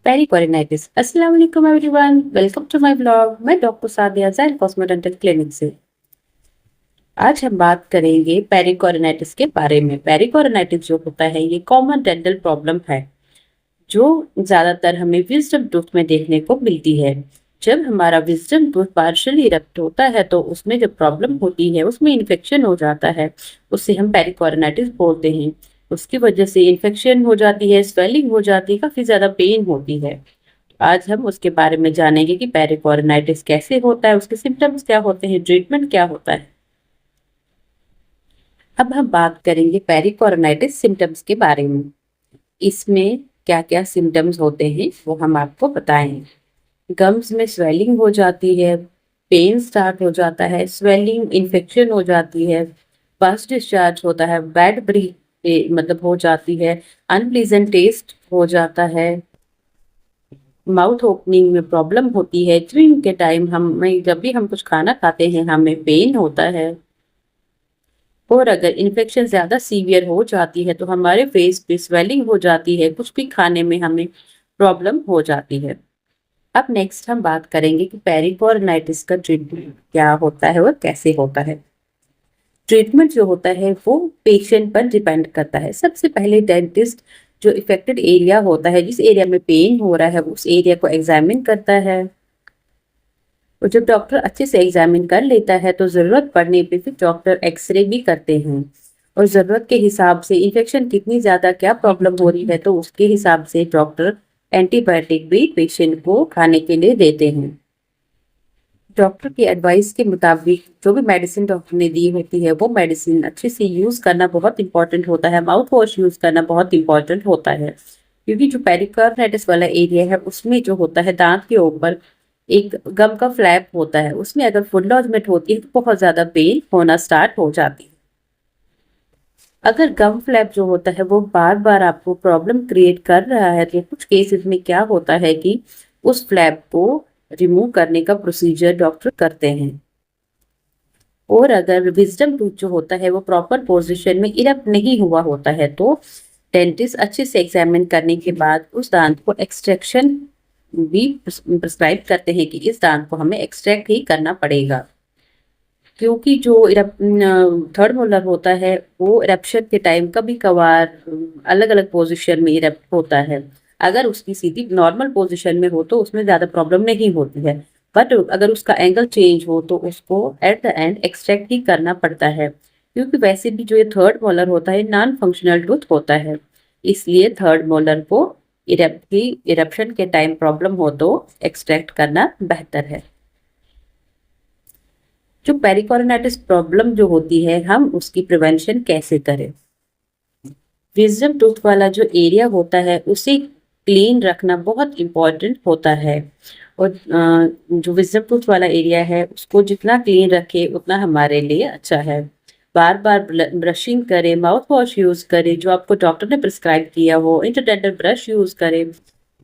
पेरिकोरिनाइटिस। अस्सलाम वालेकुम everyone, welcome to my blog. मैं doctor Sadia Jain Cosmo Dental clinic से। आज हम बात करेंगे पेरिकोरिनाइटिस के बारे में। पेरिकोरिनाइटिस जो होता है ये कॉमन डेंटल प्रॉब्लम है जो ज्यादातर हमें विजडम टूथ में देखने को मिलती है। जब हमारा विजडम टूथ पार्शियली इरप्ट होता है तो उसमें जब प्रॉब्लम होती है उसमें इन्फेक्शन हो जाता है, उससे हम पेरिकोरिनाइटिस बोलते हैं। उसकी वजह से इन्फेक्शन हो जाती है, स्वेलिंग हो जाती है, काफी ज्यादा पेन होती है। आज हम उसके बारे में जानेंगे कि पेरिकोरिनाइटिस कैसे होता है, उसके सिम्टम्स क्या होते हैं, ट्रीटमेंट क्या होता है। अब हम बात करेंगे पेरिकोरिनाइटिस सिम्टम्स के बारे में। इसमें क्या क्या सिम्टम्स होते हैं वो हम आपको बताएंगे। गम्स में स्वेलिंग हो जाती है, पेन स्टार्ट हो जाता है, स्वेलिंग इन्फेक्शन हो जाती है, पस डिस्चार्ज होता है, बैड ब्रीथ मतलब हो जाती है, अनप्लीजेंट टेस्ट हो जाता है, माउथ ओपनिंग में प्रॉब्लम होती है, च्यूइंग के टाइम हमें जब भी हम कुछ खाना खाते हैं हमें पेन होता है, और अगर इन्फेक्शन ज्यादा सीवियर हो जाती है तो हमारे फेस पे स्वेलिंग हो जाती है, कुछ भी खाने में हमें प्रॉब्लम हो जाती है। अब नेक्स्ट हम बात करेंगे कि पेरिकोरिनाइटिस का ट्रीटमेंट क्या होता है और कैसे होता है। ट्रीटमेंट जो होता है वो पेशेंट पर डिपेंड करता है। सबसे पहले डेंटिस्ट जो इफेक्टेड एरिया होता है, जिस एरिया में पेन हो रहा है, उस एरिया को एग्जामिन करता है, और जब डॉक्टर अच्छे से एग्जामिन कर लेता है तो जरूरत पड़ने पे फिर डॉक्टर एक्सरे भी करते हैं, और जरूरत के हिसाब से इन्फेक्शन कितनी ज्यादा क्या प्रॉब्लम हो रही है तो उसके हिसाब से डॉक्टर एंटीबायोटिक भी पेशेंट को खाने के लिए देते हैं। डॉक्टर की एडवाइस के मुताबिक जो भी मेडिसिन डॉक्टर ने दी होती है वो मेडिसिन अच्छे से यूज करना बहुत इंपॉर्टेंट होता है। माउथ वॉश यूज करना बहुत इंपॉर्टेंट होता है, क्योंकि जो पेरिकार्डिटिस वाला एरिया है उसमें जो होता है दांत के ऊपर एक गम का फ्लैप होता है, उसमें अगर फूड लॉजमेंट होती है तो बहुत ज्यादा पेन होना स्टार्ट हो जाती है। अगर गम फ्लैप जो होता है वो बार बार आपको प्रॉब्लम क्रिएट कर रहा है तो कुछ केसेस में क्या होता है कि उस फ्लैप को रिमूव करने का प्रोसीजर डॉक्टर करते हैं। और अगर विजडम टूथ जो होता है वो प्रॉपर पोजीशन में इरप्ट नहीं हुआ होता है तो डेंटिस्ट अच्छे से एग्जामिन करने के बाद उस दांत को एक्सट्रैक्शन भी प्रिस्क्राइब करते हैं कि इस दांत को हमें एक्सट्रैक्ट ही करना पड़ेगा, क्योंकि जो थर्ड मोलर होता है वो इरप्शन के टाइम कभी कभार अलग अलग पोजीशन में इरप्ट होता है। अगर उसकी सीधी नॉर्मल पोजीशन में हो तो उसमें ज्यादा प्रॉब्लम नहीं होती है, बट अगर उसका एंगल चेंज हो तो उसको एट द एंड एक्सट्रैक्ट ही करना पड़ता है, क्योंकि वैसे भी जो ये थर्ड मोलर होता है नॉन फंक्शनल टूथ होता है। इसलिए थर्ड मोलर को इरप्शन के टाइम प्रॉब्लम हो तो एक्सट्रैक्ट करना बेहतर है। जो पेरिकोरिनाइटिस प्रॉब्लम जो होती है हम उसकी प्रिवेंशन कैसे करें। विजडम टूथ वाला जो एरिया होता है उसे क्लीन रखना बहुत इम्पोर्टेंट होता है, और जो विजडम टूथ वाला एरिया है उसको जितना क्लीन रखे उतना हमारे लिए अच्छा है। बार बार ब्रशिंग करें, माउथ वॉश यूज करें, जो आपको डॉक्टर ने प्रिस्क्राइब किया हो, इंटरडेंटल ब्रश यूज करें।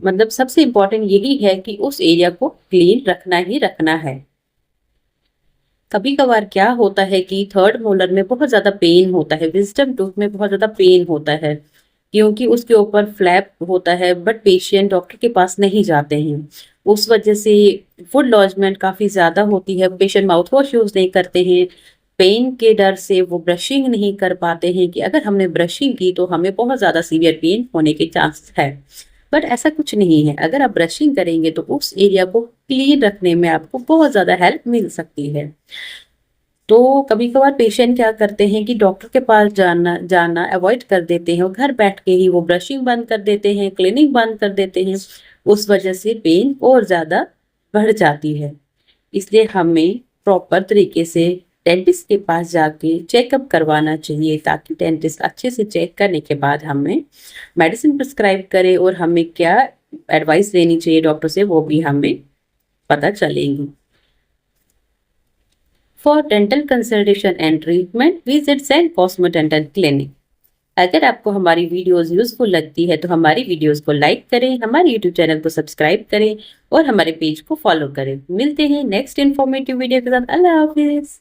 मतलब सबसे इम्पोर्टेंट यही है कि उस एरिया को क्लीन रखना ही रखना है। कभी कभार क्या होता है कि थर्ड मोलर में बहुत ज्यादा पेन होता है, विजडम टूथ में बहुत ज्यादा पेन होता है, क्योंकि उसके ऊपर फ्लैप होता है, बट पेशेंट डॉक्टर के पास नहीं जाते हैं। उस वजह से फूड लॉजमेंट काफी ज्यादा होती है, पेशेंट माउथ वॉश यूज नहीं करते हैं, पेन के डर से वो ब्रशिंग नहीं कर पाते हैं कि अगर हमने ब्रशिंग की तो हमें बहुत ज्यादा सीवियर पेन होने के चांस है। बट ऐसा कुछ नहीं है, अगर आप ब्रशिंग करेंगे तो उस एरिया को क्लीन रखने में आपको बहुत ज्यादा हेल्प मिल सकती है। तो कभी कभार पेशेंट क्या करते हैं कि डॉक्टर के पास जाना जाना अवॉइड कर देते हैं और घर बैठ के ही वो ब्रशिंग बंद कर देते हैं, क्लीनिंग बंद कर देते हैं। उस वजह से पेन और ज्यादा बढ़ जाती है। इसलिए हमें प्रॉपर तरीके से डेंटिस्ट के पास जाके चेकअप करवाना चाहिए, ताकि डेंटिस्ट अच्छे से चेक करने के बाद हमें मेडिसिन प्रिस्क्राइब करे और हमें क्या एडवाइस लेनी चाहिए डॉक्टर से वो भी हमें पता चलेगी। For dental consultation and treatment visit Saint Cosmo Dental clinic. अगर आपको हमारी वीडियोस यूजफुल लगती है तो हमारी वीडियोस को लाइक करें, हमारे यूट्यूब चैनल को सब्सक्राइब करें और हमारे पेज को फॉलो करें। मिलते हैं नेक्स्ट इन्फॉर्मेटिव वीडियो के साथ। अल्लाह हाफिज।